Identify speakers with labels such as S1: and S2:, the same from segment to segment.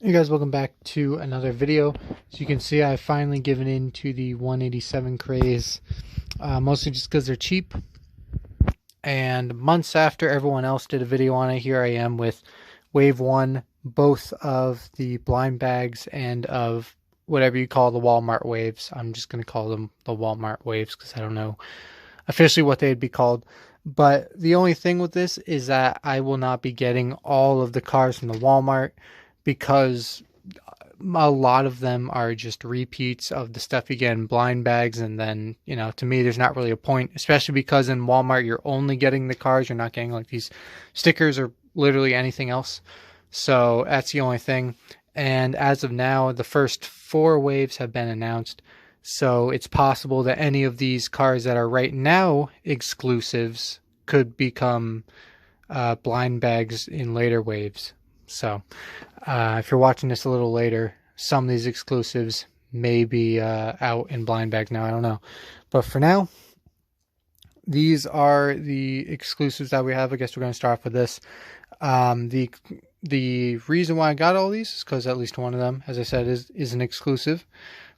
S1: Hey guys, welcome back to another video. As you can see, I've finally given in to the 187 craze, mostly just because they're cheap. And months after everyone else did a video on it, here I am with Wave 1, both of the blind bags and of whatever you call the Walmart waves. I'm just going to call them the Walmart waves because I don't know officially what they'd be called. But the only thing with this is that I will not be getting all of the cars from the Walmart, because a lot of them are just repeats of the stuff you get in blind bags. And then, you know, to me, there's not really a point, especially because in Walmart, you're only getting the cars. You're not getting like these stickers or literally anything else. So that's the only thing. And as of now, the first 4 waves have been announced. So it's possible that any of these cars that are right now exclusives could become blind bags in later waves. So if you're watching this a little later, some of these exclusives may be out in blind bags now. I don't know. But for now, these are the exclusives that we have. I guess we're going to start off with this. The reason why I got all these is because at least one of them, as I said, is an exclusive.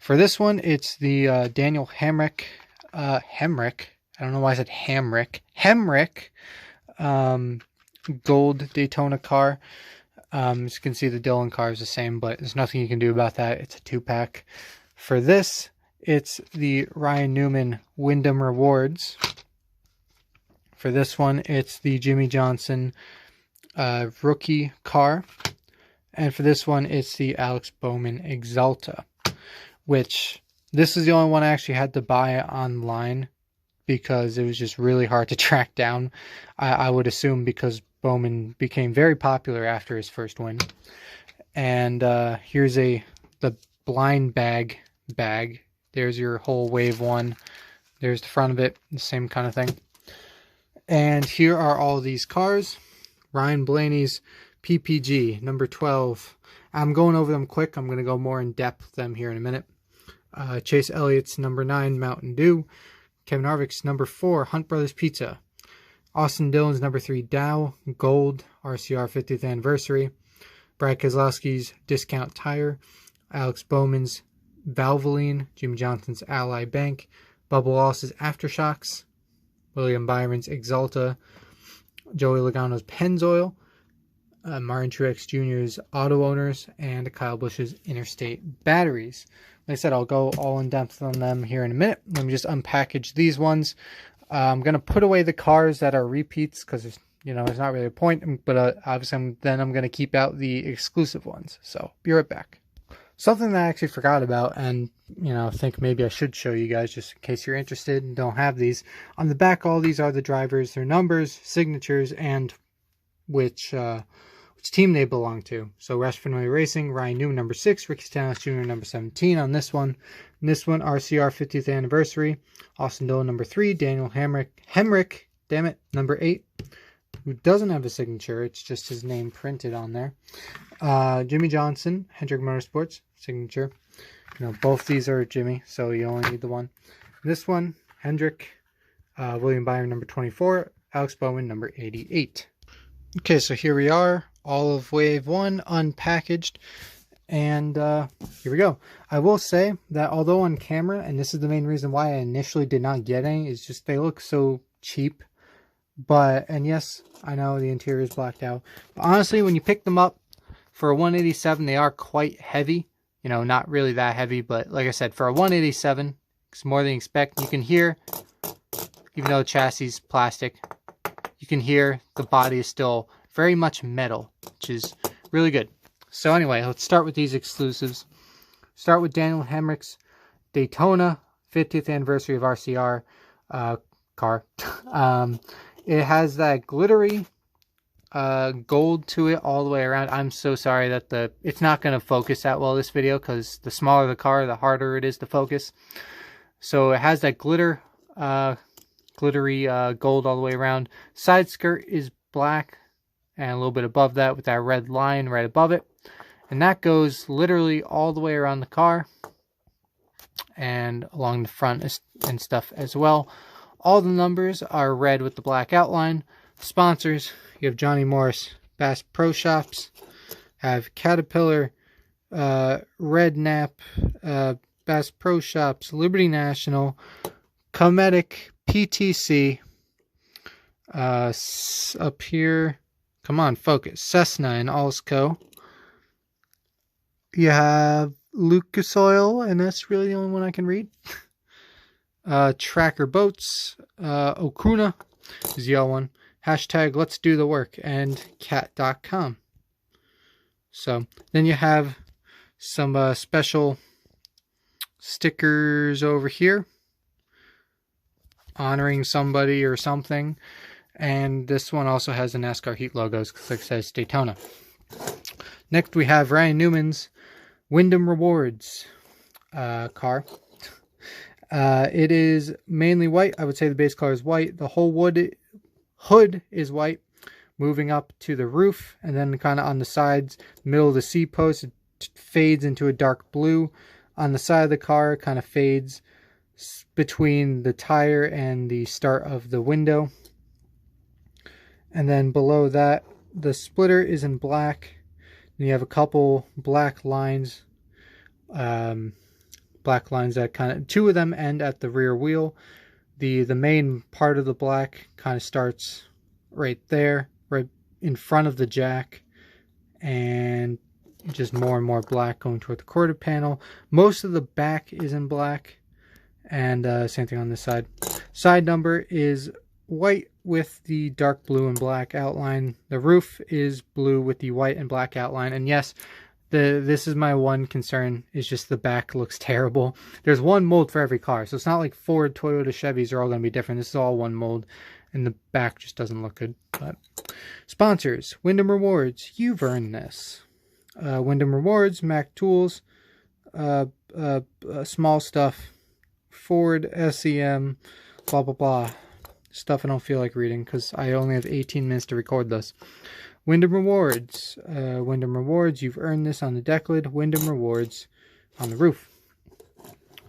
S1: For this one, it's the Daniel Hemric. Hemric. I don't know why I said Hemric. Hemric gold Daytona car. As you can see, the Dillon car is the same, but there's nothing you can do about that. It's a 2-pack. For this, it's the Ryan Newman Windham Rewards. For this one, it's the Jimmie Johnson rookie car. And for this one, it's the Alex Bowman Axalta, which this is the only one I actually had to buy online because it was just really hard to track down. I would assume because Bowman became very popular after his first win. And here's the blind bag. There's your whole Wave 1. There's the front of it, the same kind of thing. And here are all these cars. Ryan Blaney's PPG, number 12. I'm going over them quick. I'm going to go more in depth with them here in a minute. Chase Elliott's number 9, Mountain Dew. Kevin Harvick's number 4, Hunt Brothers Pizza. Austin Dillon's number 3, Dow, Gold, RCR 50th Anniversary. Brad Keselowski's Discount Tire. Alex Bowman's Valvoline. Jimmie Johnson's Ally Bank. Bubba Wallace's Aftershocks. William Byron's Axalta. Joey Logano's Pennzoil. Martin Truex Jr.'s Auto Owners. And Kyle Busch's Interstate Batteries. Like I said, I'll go all in depth on them here in a minute. Let me just unpackage these ones. I'm going to put away the cars that are repeats because, you know, there's not really a point. But obviously, I'm going to keep out the exclusive ones. So, be right back. Something that I actually forgot about, and, you know, I think maybe I should show you guys just in case you're interested and don't have these. On the back, all these are the drivers, their numbers, signatures, and which team they belong to. So, Rush Fenway Racing, Ryan Newman, number 6, Ricky Stenhouse Jr., number 17 on this one. And this one, RCR 50th Anniversary. Austin Dillon, number 3. Daniel Hemric, damn it, number 8. Who doesn't have a signature. It's just his name printed on there. Jimmie Johnson, Hendrick Motorsports, signature. You know, both these are Jimmie, so you only need the one. This one, Hendrick, William Byron, number 24. Alex Bowman, number 88. Okay, so here we are. All of Wave 1 unpackaged. And here we go. I will say that although on camera, and this is the main reason why I initially did not get any, is just they look so cheap. And yes, I know the interior is blacked out. But honestly, when you pick them up for a 187, they are quite heavy. You know, not really that heavy, but like I said, for a 187, it's more than you expect. You can hear, even though the chassis is plastic, you can hear the body is still very much metal, which is really good. So anyway, let's start with these exclusives. Start with Daniel Hemric's Daytona 50th Anniversary of RCR car. It has that glittery gold to it all the way around. I'm so sorry that it's not going to focus that well this video because the smaller the car, the harder it is to focus. So it has that glittery gold all the way around. Side skirt is black and a little bit above that with that red line right above it. And that goes literally all the way around the car and along the front and stuff as well. All the numbers are red with the black outline. Sponsors, you have Johnny Morris Bass Pro Shops, have Caterpillar, Red Nap, Bass Pro Shops, Liberty National, Cometic, PTC, up here, come on, focus, Cessna and Allsco. You have Lucas-Oil, and that's really the only one I can read. Tracker Boats, Okuna is the yellow one. Hashtag Let's Do the Work, and cat.com. So then you have some special stickers over here honoring somebody or something. And this one also has the NASCAR Heat logos because it says Daytona. Next we have Ryan Newman's Windham Rewards car. It is mainly white. I would say the base color is white. The whole hood is white, moving up to the roof, and then kind of on the sides, middle of the seat post, it fades into a dark blue. On the side of the car, kind of fades between the tire and the start of the window. And then below that, the splitter is in black. And you have a couple black lines. Black lines that kind of, two of them end at the rear wheel. The main part of the black kind of starts right there, right in front of the jack, and just more and more black going toward the quarter panel. Most of the back is in black, and same thing on this side. Side number is white with the dark blue and black outline. The roof is blue with the white and black outline. And yes, this is my one concern, is just the back looks terrible. There's one mold for every car, so it's not like Ford, Toyota, Chevys are all going to be different. This is all one mold, and the back just doesn't look good. But sponsors: Wyndam Rewards, you've earned this. Wyndam Rewards, Mac Tools, small stuff, Ford, SEM, blah blah blah. Stuff I don't feel like reading because I only have 18 minutes to record this. Wyndam Rewards. Wyndam Rewards, you've earned this on the deck lid. Wyndam Rewards on the roof.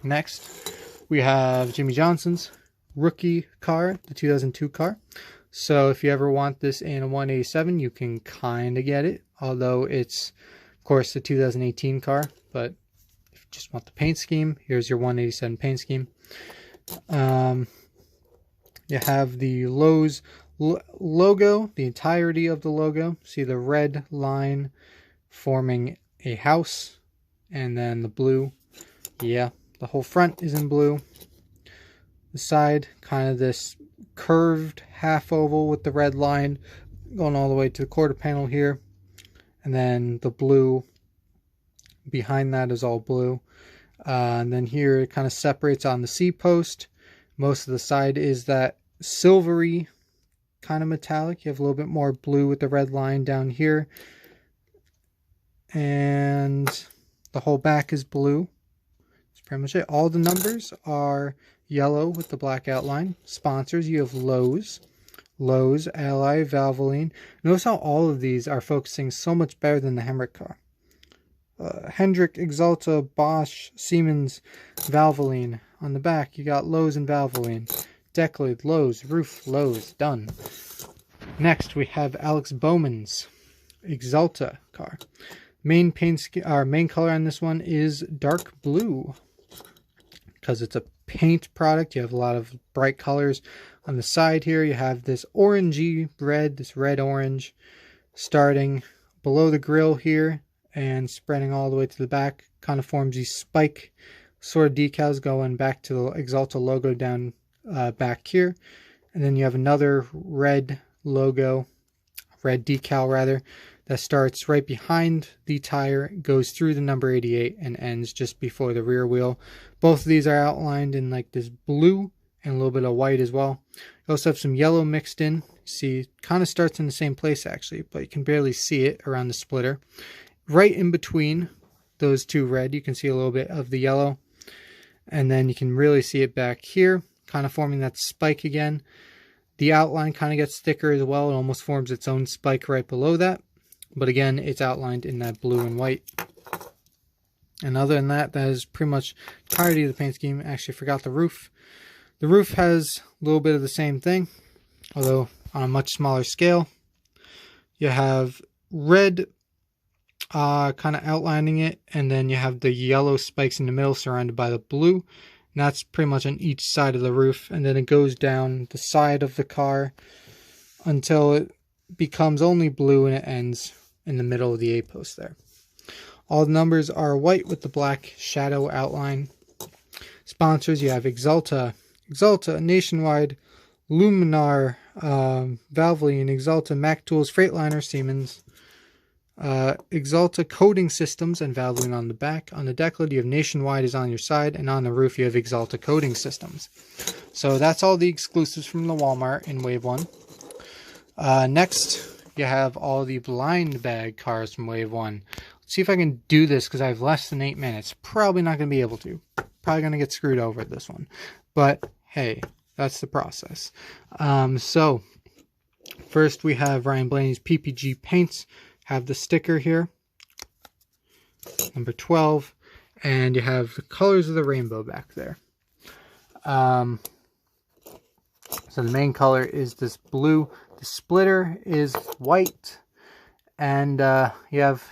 S1: Next, we have Jimmie Johnson's rookie car, the 2002 car. So if you ever want this in a 187, you can kind of get it. Although it's, of course, the 2018 car. But if you just want the paint scheme, here's your 187 paint scheme. You have the Lowe's logo, the entirety of the logo. See the red line forming a house, and then the blue. Yeah, the whole front is in blue. The side, kind of this curved half oval with the red line going all the way to the quarter panel here. And then the blue behind that is all blue. And then here it kind of separates on the seat post. Most of the side is that silvery kind of metallic. You have a little bit more blue with the red line down here. And the whole back is blue. That's pretty much it. All the numbers are yellow with the black outline. Sponsors, you have Lowe's, Ally, Valvoline. Notice how all of these are focusing so much better than the Hemric car. Hendrick, Axalta, Bosch, Siemens, Valvoline. On the back, you got Lowe's and Valvoline. Deck lid, Lowe's, roof, Lowe's, done. Next, we have Alex Bowman's Axalta car. Main color on this one is dark blue. Because it's a paint product, you have a lot of bright colors. On the side here, you have this orangey red, this red-orange, starting below the grill here and spreading all the way to the back. Kind of forms these spike sort of decals going back to the Axalta logo down back here. And then you have another red logo, red decal rather, that starts right behind the tire, goes through the number 88 and ends just before the rear wheel. Both of these are outlined in like this blue and a little bit of white as well. You also have some yellow mixed in. See, it kind of starts in the same place actually, but you can barely see it around the splitter. Right in between those two red, you can see a little bit of the yellow. And then you can really see it back here, kind of forming that spike again. The outline kind of gets thicker as well. It almost forms its own spike right below that. But again, it's outlined in that blue and white. And other than that, that is pretty much the entirety of the paint scheme. Actually, I forgot the roof. The roof has a little bit of the same thing, although on a much smaller scale. You have red kind of outlining it, and then you have the yellow spikes in the middle surrounded by the blue, and that's pretty much on each side of the roof, and then it goes down the side of the car until it becomes only blue and it ends in the middle of the A-post there. All the numbers are white with the black shadow outline. Sponsors, you have Axalta, Nationwide, Luminar, Valvoline, Axalta, Mac Tools, Freightliner, Siemens, Axalta Coating Systems, and Valvoline on the back. On the deck lid, you have Nationwide is on your side, and on the roof, you have Axalta Coating Systems. So that's all the exclusives from the Walmart in Wave 1. Next, you have all the blind bag cars from Wave 1. Let's see if I can do this because I have less than 8 minutes. Probably not going to be able to. Probably going to get screwed over at this one. But, hey, that's the process. So, first we have Ryan Blaney's PPG paints. Have the sticker here. Number 12. And you have the colors of the rainbow back there. So the main color is this blue. The splitter is white. And you have,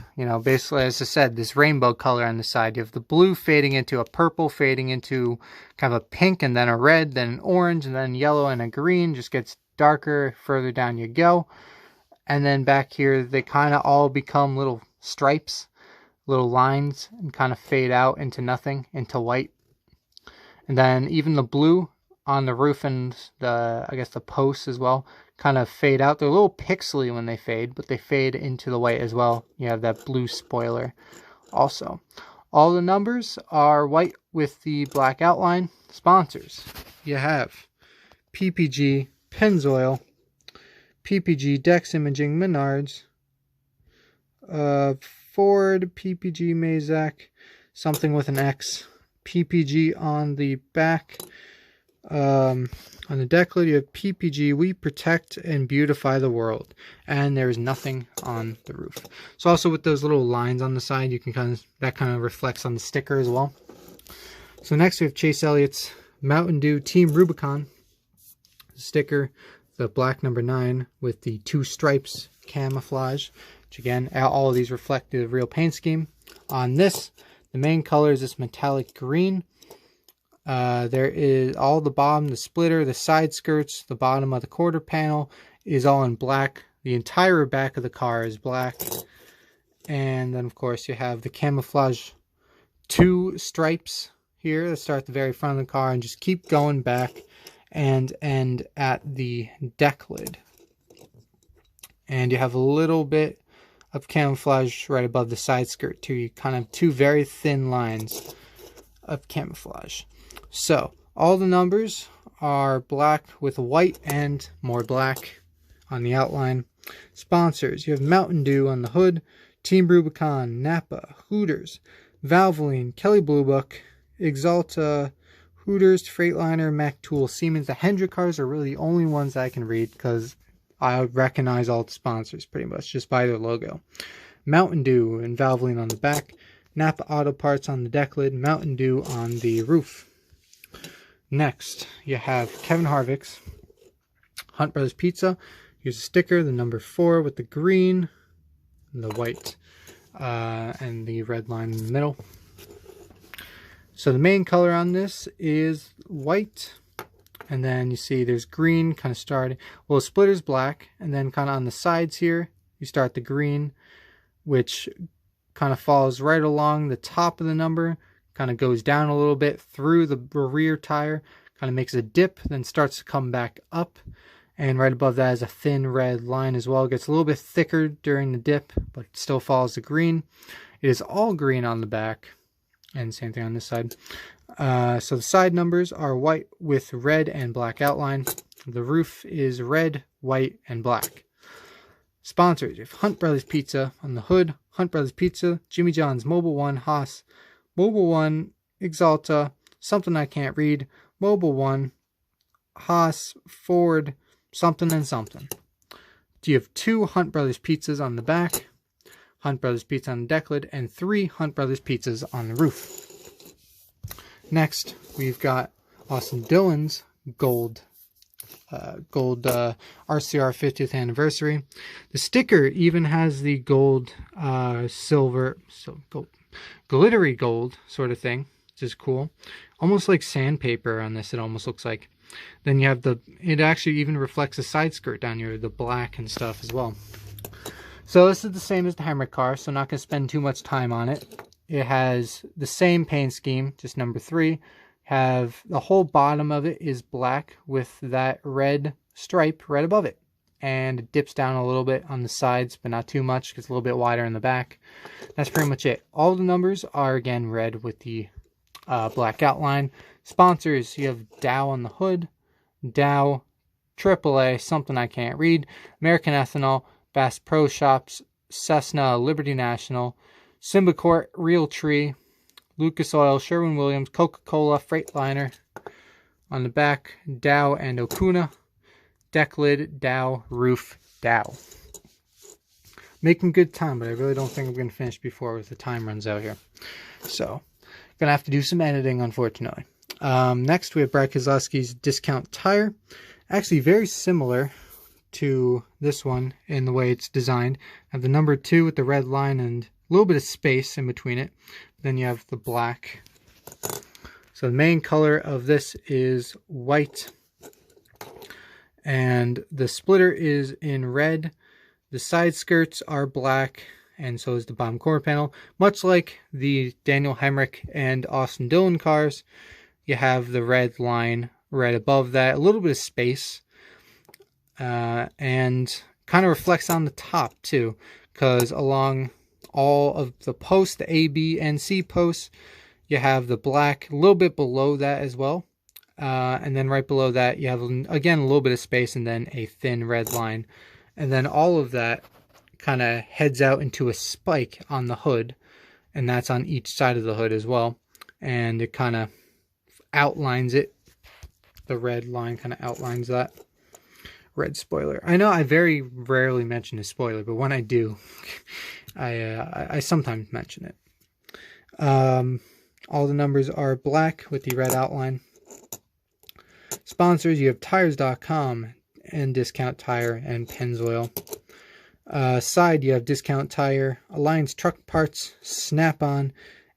S1: basically, as I said, this rainbow color on the side. You have the blue fading into a purple, fading into kind of a pink, and then a red, then an orange, and then yellow and a green. Just gets darker further down you go. And then back here, they kind of all become little stripes, little lines, and kind of fade out into nothing, into white. And then even the blue on the roof and the posts as well kind of fade out. They're a little pixely when they fade, but they fade into the white as well. You have that blue spoiler also. All the numbers are white with the black outline. Sponsors, you have PPG, Pennzoil, PPG, Dex Imaging, Menards, Ford, PPG, Mazak, something with an X, PPG on the back. On the deck lid, you have PPG, we protect and beautify the world. And there's nothing on the roof. So also with those little lines on the side, you can that kind of reflects on the sticker as well. So next we have Chase Elliott's Mountain Dew Team Rubicon sticker, the black number 9 with the 2 stripes camouflage, which again, all of these reflect the real paint scheme. On this, the main color is this metallic green. There is all the bottom, the splitter, the side skirts, the bottom of the quarter panel is all in black. The entire back of the car is black. And then, of course, you have the camouflage 2 stripes here that start at the very front of the car and just keep going back and end at the deck lid. And you have a little bit of camouflage right above the side skirt too. You kind of 2 very thin lines of camouflage. So, all the numbers are black with white and more black on the outline. Sponsors, you have Mountain Dew on the hood, Team Rubicon, Napa, Hooters, Valvoline, Kelly Blue Book, Axalta, Hooters, Freightliner, Mac Tool, Siemens. The Hemric cars are really the only ones that I can read because I recognize all the sponsors pretty much just by their logo. Mountain Dew and Valvoline on the back, Napa Auto Parts on the deck lid, Mountain Dew on the roof. Next, you have Kevin Harvick's Hunt Brothers Pizza. Here's a sticker, the number 4 with the green and the white and the red line in the middle. So the main color on this is white, and then you see there's green kind of starting. Well, the splitter's black, and then kind of on the sides here, you start the green, which kind of falls right along the top of the number, kind of goes down a little bit through the rear tire, kind of makes a dip, then starts to come back up. And right above that is a thin red line as well. It gets a little bit thicker during the dip, but it still follows the green. It is all green on the back, and same thing on this side. So the side numbers are white with red and black outline. The roof is red, white, and black. Sponsors, you have Hunt Brothers Pizza on the hood, Hunt Brothers Pizza, Jimmy John's, Mobile One, Haas, Mobile One, Axalta, something I can't read, Mobile One, Haas, Ford, something and something. You have 2 Hunt Brothers Pizzas on the back, Hunt Brothers Pizza on the deck lid, and 3 Hunt Brothers Pizzas on the roof. Next, we've got Austin Dillon's gold gold RCR 50th anniversary. The sticker even has the gold, silver, so gold, glittery gold sort of thing, which is cool. Almost like sandpaper on this, it almost looks like. Then you have it actually even reflects the side skirt down here, the black and stuff as well. So this is the same as the Hemric car, so I'm not going to spend too much time on it. It has the same paint scheme, just number 3. Have the whole bottom of it is black with that red stripe right above it. And it dips down a little bit on the sides, but not too much, because it's a little bit wider in the back. That's pretty much it. All the numbers are, again, red with the black outline. Sponsors, you have Dow on the hood, Dow, AAA, something I can't read, American Ethanol, Bass Pro Shops, Cessna, Liberty National, Symbicort, Realtree, Lucas Oil, Sherwin-Williams, Coca-Cola, Freightliner. On the back, Dow and Okuna. Deck lid, Dow, roof, Dow. Making good time, but I really don't think I'm going to finish before the time runs out here. So, going to have to do some editing, unfortunately. Next, we have Brad Keselowski's Discount Tire. Actually, very similar to this one in the way it's designed. I have the number 2 with the red line and a little bit of space in between it. Then you have the black. So the main color of this is white. And the splitter is in red. The side skirts are black, and so is the bottom quarter panel. Much like the Daniel Hemric and Austin Dillon cars, you have the red line right above that. A little bit of space. And kind of reflects on the top too, because along all of the posts, the A, B, and C posts, you have the black a little bit below that as well. And then right below that, you have, again, a little bit of space and then a thin red line. And then all of that kind of heads out into a spike on the hood. And that's on each side of the hood as well. And it kind of outlines it. The red line kind of outlines that. Red spoiler. I know I very rarely mention a spoiler, but when I do, I sometimes mention it. All the numbers are black with the red outline. Sponsors, you have Tires.com and Discount Tire and Pennzoil. Side, you have Discount Tire, Alliance Truck Parts, Snap-on,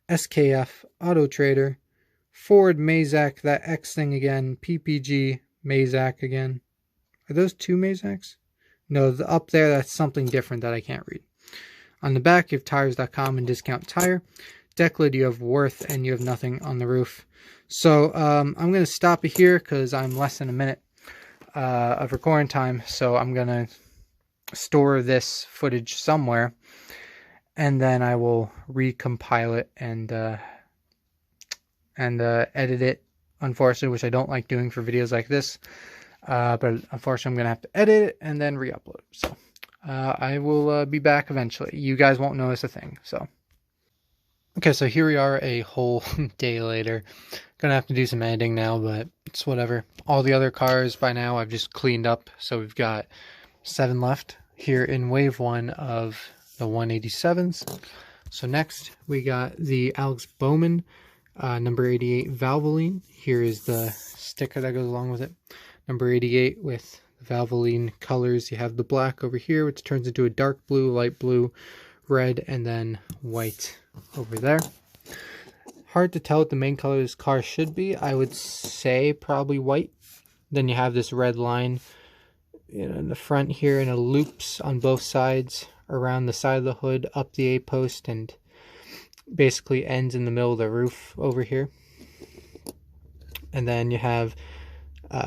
S1: SKF, Auto Trader, Ford, Mazak, that X thing again, PPG, Mazak again. Are those 2 Mazaks? No, up there, that's something different that I can't read. On the back, you have Tires.com and Discount Tire. Deck lid, you have Worth, and you have nothing on the roof. So, I'm going to stop it here because I'm less than a minute of recording time. So, I'm going to store this footage somewhere. And then I will recompile it and edit it, unfortunately, which I don't like doing for videos like this. But unfortunately, I'm going to have to edit it and then re-upload. So, I will be back eventually. You guys won't notice a thing, so. Okay, so here we are a whole day later. Gonna have to do some editing now, but it's whatever. All the other cars by now I've just cleaned up. So we've got 7 left here in wave 1 of the 187s. So next we got the Alex Bowman number 88 Valvoline. Here is the sticker that goes along with it. Number 88 with Valvoline colors. You have the black over here, which turns into a dark blue, light blue, red, and then white over there. Hard to tell what the main color of this car should be. I would say probably white. Then you have this red line in the front here, and it loops on both sides around the side of the hood, up the A-post, and basically ends in the middle of the roof over here. And then you have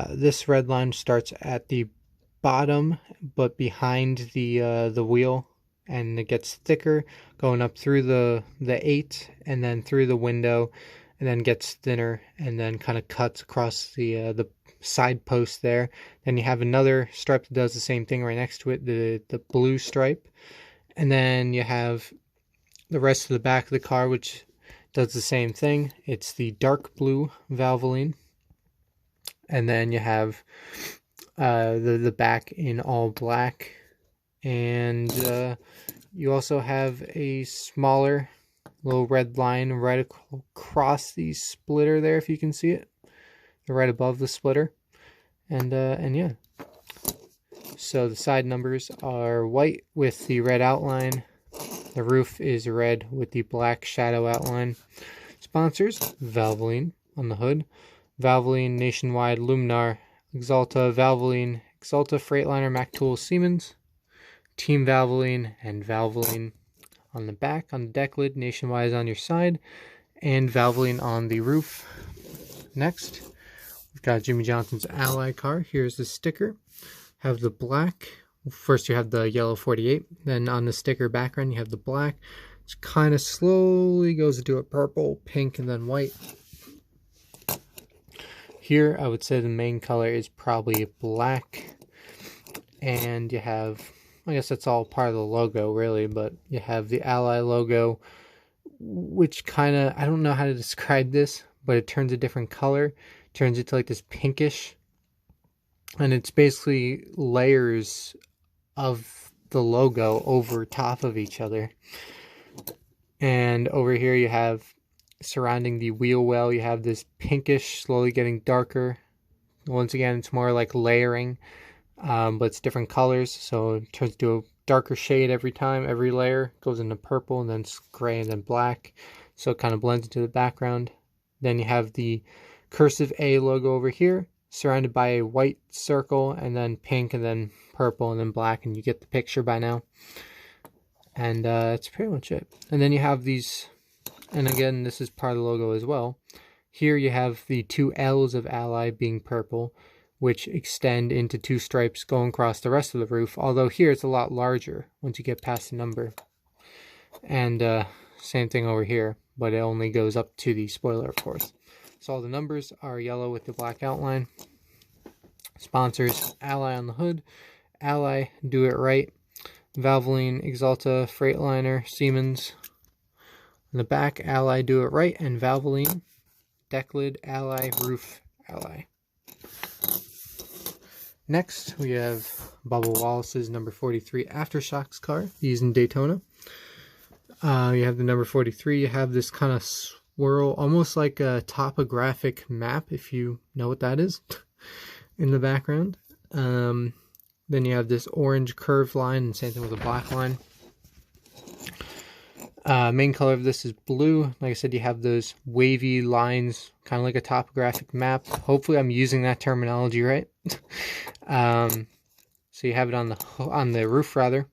S1: this red line starts at the bottom, but behind the wheel, and it gets thicker going up through the 8 and then through the window, and then gets thinner and then kind of cuts across the side post there. Then you have another stripe that does the same thing right next to it, the blue stripe. And then you have the rest of the back of the car, which does the same thing. It's the dark blue Valvoline. And then you have the back in all black. And you also have a smaller little red line right across the splitter there, if you can see it. Right above the splitter. And yeah. So the side numbers are white with the red outline. The roof is red with the black shadow outline. Sponsors, Valvoline on the hood. Valvoline Nationwide Luminar, Axalta, Valvoline, Axalta Freightliner, Mac Tools, Siemens, Team Valvoline, and Valvoline on the back. On the deck lid, Nationwide is on your side, and Valvoline on the roof. Next, we've got Jimmie Johnson's Ally car. Here's the sticker. Have the black. First you have the yellow 48, then on the sticker background you have the black. It kind of slowly goes into a purple, pink, and then white. Here I would say the main color is probably black, and you have, I guess that's all part of the logo really, but you have the Ally logo, which kind of, I don't know how to describe this, but it turns a different color. It turns into like this pinkish, and it's basically layers of the logo over top of each other. And over here you have, surrounding the wheel well, you have this pinkish, slowly getting darker. Once again, it's more like layering, but it's different colors, so it turns to a darker shade every time. Every layer goes into purple, and then gray, and then black, so it kind of blends into the background. Then you have the cursive A logo over here, surrounded by a white circle, and then pink, and then purple, and then black, and you get the picture by now. And that's pretty much it. And then you have these, and again, this is part of the logo as well. Here you have the two L's of Ally being purple, which extend into two stripes going across the rest of the roof, although here it's a lot larger once you get past the number. And same thing over here, but it only goes up to the spoiler, of course. So all the numbers are yellow with the black outline. Sponsors, Ally on the hood, Ally, Do It Right, Valvoline, Axalta, Freightliner, Siemens. On the back, Ally, Do It Right, and Valvoline. Deck lid, Ally, roof, Ally. Next, we have Bubba Wallace's number 43 Aftershocks car, used in Daytona. You have the number 43, you have this kind of swirl, almost like a topographic map, if you know what that is, in the background. Then you have this orange curved line, and same thing with the black line. Main color of this is blue. Like I said, you have those wavy lines, kind of like a topographic map. Hopefully I'm using that terminology right. So you have it on the roof rather,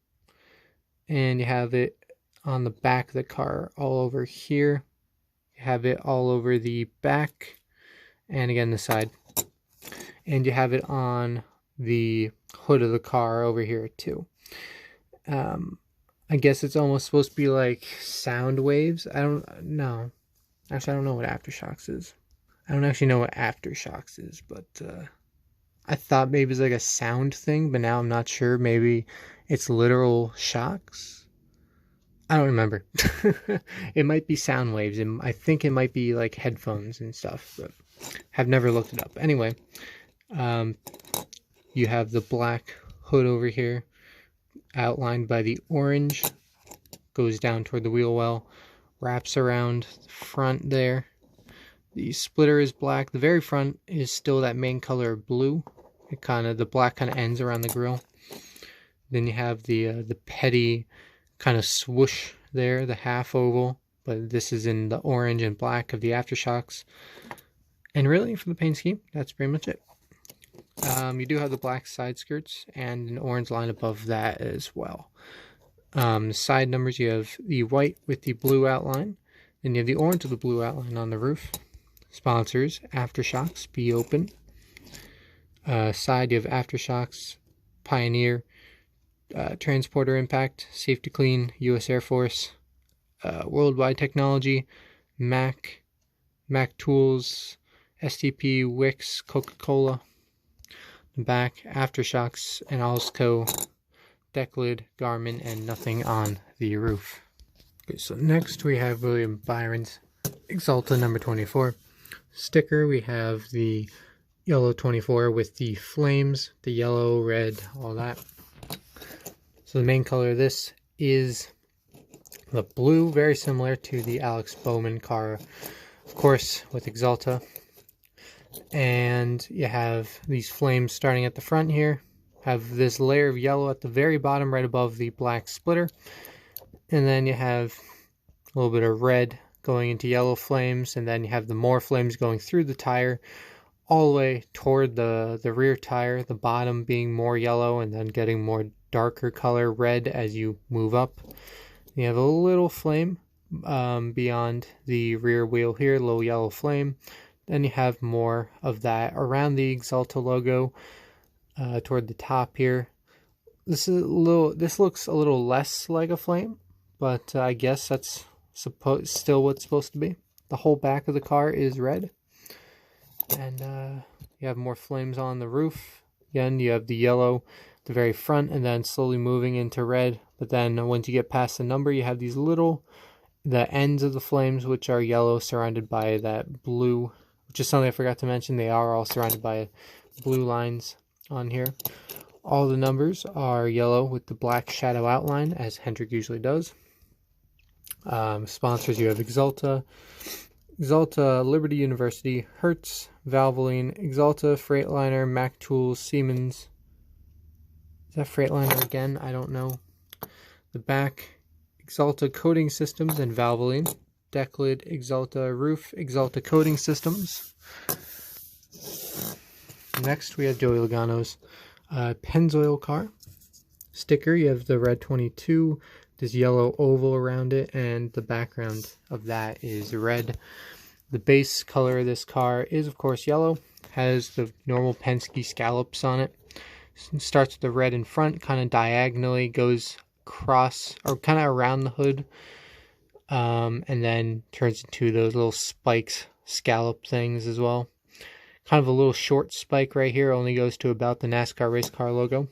S1: and you have it on the back of the car all over here. You have it all over the back, and again the side. And you have it on the hood of the car over here too. I guess it's almost supposed to be like sound waves. I don't know. Actually, I don't know what Aftershocks is. I don't actually know what Aftershocks is, but I thought maybe it's like a sound thing, but now I'm not sure. Maybe it's literal shocks. I don't remember. It might be sound waves, and I think it might be like headphones and stuff, but have never looked it up. Anyway, you have the black hood over here, outlined by the orange, goes down toward the wheel well, wraps around the front there. The splitter is black. The very front is still that main color of blue. The black kind of ends around the grill. Then you have the petty kind of swoosh there, the half oval, but this is in the orange and black of the Aftershocks. And really, for the paint scheme, that's pretty much it. You do have the black side skirts and an orange line above that as well. Side numbers, you have the white with the blue outline, then you have the orange with the blue outline on the roof. Sponsors, Aftershocks, Be Open. Side, you have Aftershocks, Pioneer, Transporter Impact, Safety Clean, U.S. Air Force, Worldwide Technology, Mac Tools, STP, Wix, Coca-Cola. Back, Aftershocks, and Alsco, deck lid, Garmin, and nothing on the roof. Okay, so next we have William Byron's Axalta number 24 sticker. We have the yellow 24 with the flames, the yellow, red, all that. So the main color of this is the blue, very similar to the Alex Bowman car, of course, with Axalta. And you have these flames starting at the front here. Have this layer of yellow at the very bottom right above the black splitter. And then you have a little bit of red going into yellow flames, and then you have the more flames going through the tire all the way toward the rear tire, the bottom being more yellow and then getting more darker color red as you move up. You have a little flame beyond the rear wheel here, low yellow flame. Then you have more of that around the Axalta logo toward the top here. This looks a little less like a flame, but I guess that's still what's supposed to be. The whole back of the car is red, and you have more flames on the roof. Again, you have the yellow at the very front, and then slowly moving into red. But then once you get past the number, you have these the ends of the flames, which are yellow, surrounded by that blue, which is something I forgot to mention. They are all surrounded by blue lines on here. All the numbers are yellow with the black shadow outline, as Hemric usually does. Sponsors, you have Axalta, Liberty University, Hertz, Valvoline, Axalta, Freightliner, Mack Tools, Siemens. Is that Freightliner again? I don't know. The back, Axalta Coating Systems and Valvoline. Deck lid, Axalta Roof, Axalta Coating Systems. Next, we have Joey Logano's Pennzoil car. Sticker, you have the red 22, this yellow oval around it, and the background of that is red. The base color of this car is, of course, yellow. Has the normal Penske scallops on it. Starts with the red in front, kind of diagonally goes across, or kind of around the hood, and then turns into those little spikes, scallop things as well. Kind of a little short spike right here, only goes to about the NASCAR race car logo.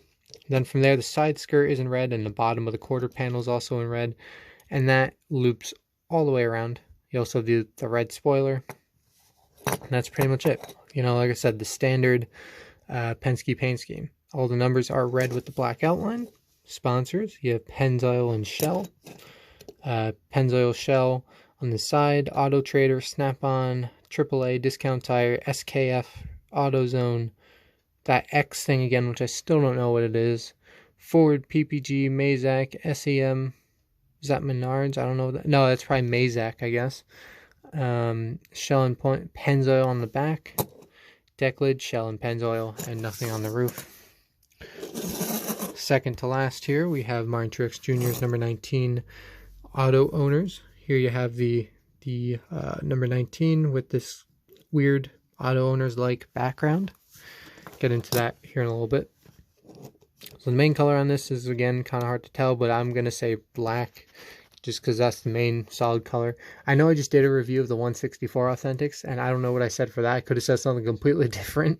S1: Then from there, the side skirt is in red, and the bottom of the quarter panel is also in red, and that loops all the way around. You also do the red spoiler, and that's pretty much it. You know, like I said, the standard Penske paint scheme. All the numbers are red with the black outline. Sponsors, you have Pennzoil and Shell. Pennzoil Shell on the side, Auto Trader, Snap-on, AAA, Discount Tire, SKF, AutoZone, that X thing again, which I still don't know what it is. Ford, PPG, Mazak, SEM. Is that Menards? I don't know. No, that's probably Mazak, I guess. Shell and Pennzoil on the back. Deck lid, Shell and Pennzoil, and nothing on the roof. Second to last here, we have Martin Truex Jr.'s number 19 auto owners. Here you have the number 19 with this weird auto owners-like background. Get into that here in a little bit. So the main color on this is, again, kind of hard to tell, but I'm going to say black, just because that's the main solid color. I know I just did a review of the 164 Authentics, and I don't know what I said for that. I could have said something completely different,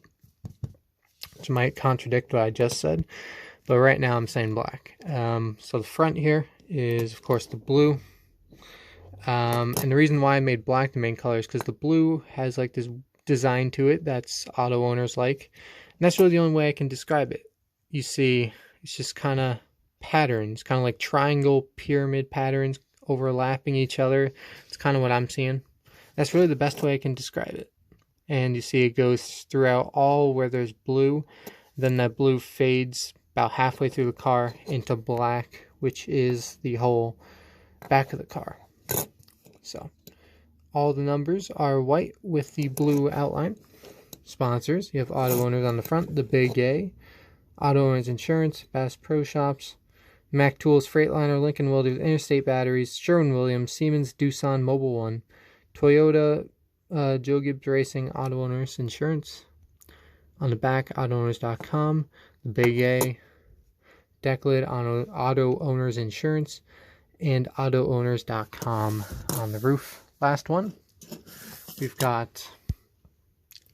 S1: which might contradict what I just said. But right now I'm saying black. So the front here is, of course, the blue. And the reason why I made black the main color is because the blue has like this design to it that's auto owners like. And that's really the only way I can describe it. You see, it's just kind of patterns, kind of like triangle pyramid patterns overlapping each other. It's kind of what I'm seeing. That's really the best way I can describe it. And you see it goes throughout all where there's blue. Then that blue fades about halfway through the car into black, which is the whole back of the car. So all the numbers are white with the blue outline. Sponsors, you have auto owners on the front, the Big A, Auto Owners Insurance, Bass Pro Shops, Mack Tools, Freightliner, Lincoln Wilders, Interstate Batteries, Sherwin-Williams, Siemens, Doosan, Mobil One, Toyota, Joe Gibbs Racing, Auto Owners Insurance. On the back, AutoOwners.com, the Big A, deck lid, Auto Owners Insurance, and AutoOwners.com on the roof. Last one, we've got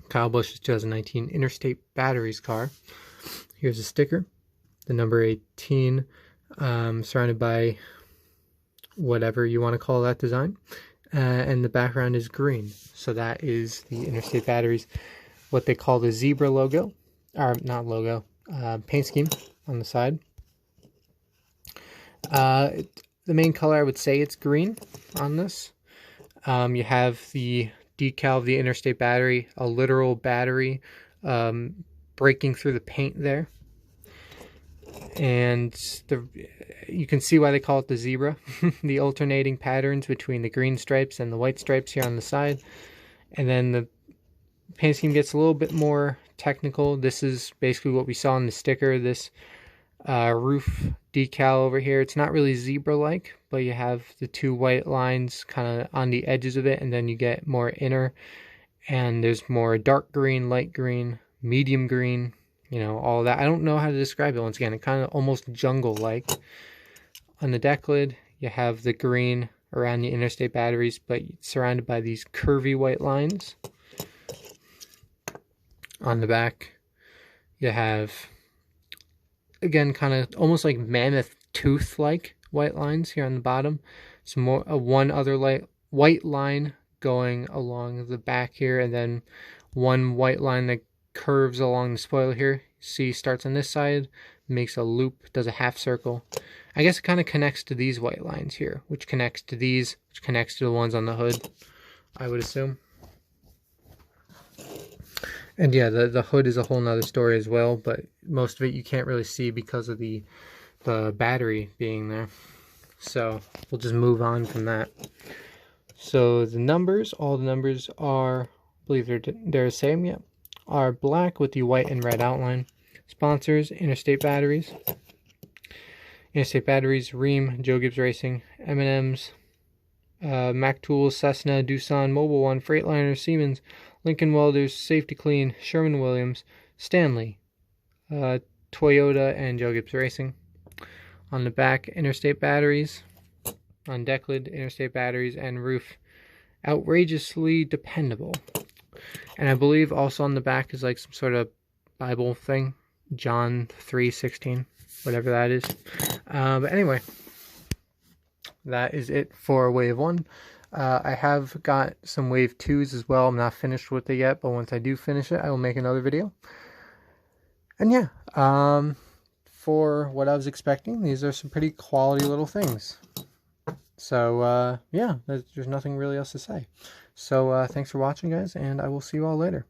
S1: Kyle Busch's 2019 Interstate Batteries car. Here's a sticker, the number 18, surrounded by whatever you want to call that design, and the background is green. So that is the Interstate Batteries, what they call the zebra logo, or not logo, paint scheme on the side. The main color, I would say it's green on this. You have the decal of the interstate battery, a literal battery breaking through the paint there. And you can see why they call it the zebra. The alternating patterns between the green stripes and the white stripes here on the side. And then the paint scheme gets a little bit more technical. This is basically what we saw on the sticker. This roof decal over here, it's not really zebra-like, but you have the two white lines kind of on the edges of it, and then you get more inner, and there's more dark green, light green, medium green, you know, all that. I don't know how to describe it. Once again, it kind of almost jungle-like. On the deck lid, you have the green around the interstate batteries, but surrounded by these curvy white lines. On the back, you have, again, kind of almost like mammoth tooth-like white lines here on the bottom. Some more, one other white line going along the back here, and then one white line that curves along the spoiler here. See, starts on this side, makes a loop, does a half circle. I guess it kind of connects to these white lines here, which connects to these, which connects to the ones on the hood, I would assume. And yeah, the hood is a whole nother story as well, but most of it you can't really see because of the battery being there. So we'll just move on from that. So the numbers, all the numbers are, I believe they're the same, yeah, are black with the white and red outline. Sponsors, Interstate Batteries. Interstate Batteries, Ream, Joe Gibbs Racing, M&M's, Mac Tools, Cessna, Doosan, Mobile One, Freightliner, Siemens, Lincoln Welders, Safety Clean, Sherwin-Williams, Stanley, Toyota, and Joe Gibbs Racing. On the back, Interstate Batteries. On deck lid, Interstate Batteries, and roof, outrageously dependable. And I believe also on the back is like some sort of Bible thing, John 3:16, whatever that is. But anyway, that is it for Wave 1. I have got some Wave 2s as well. I'm not finished with it yet, but once I do finish it, I will make another video. And yeah, for what I was expecting, these are some pretty quality little things. So, yeah, there's nothing really else to say. So, thanks for watching, guys, and I will see you all later.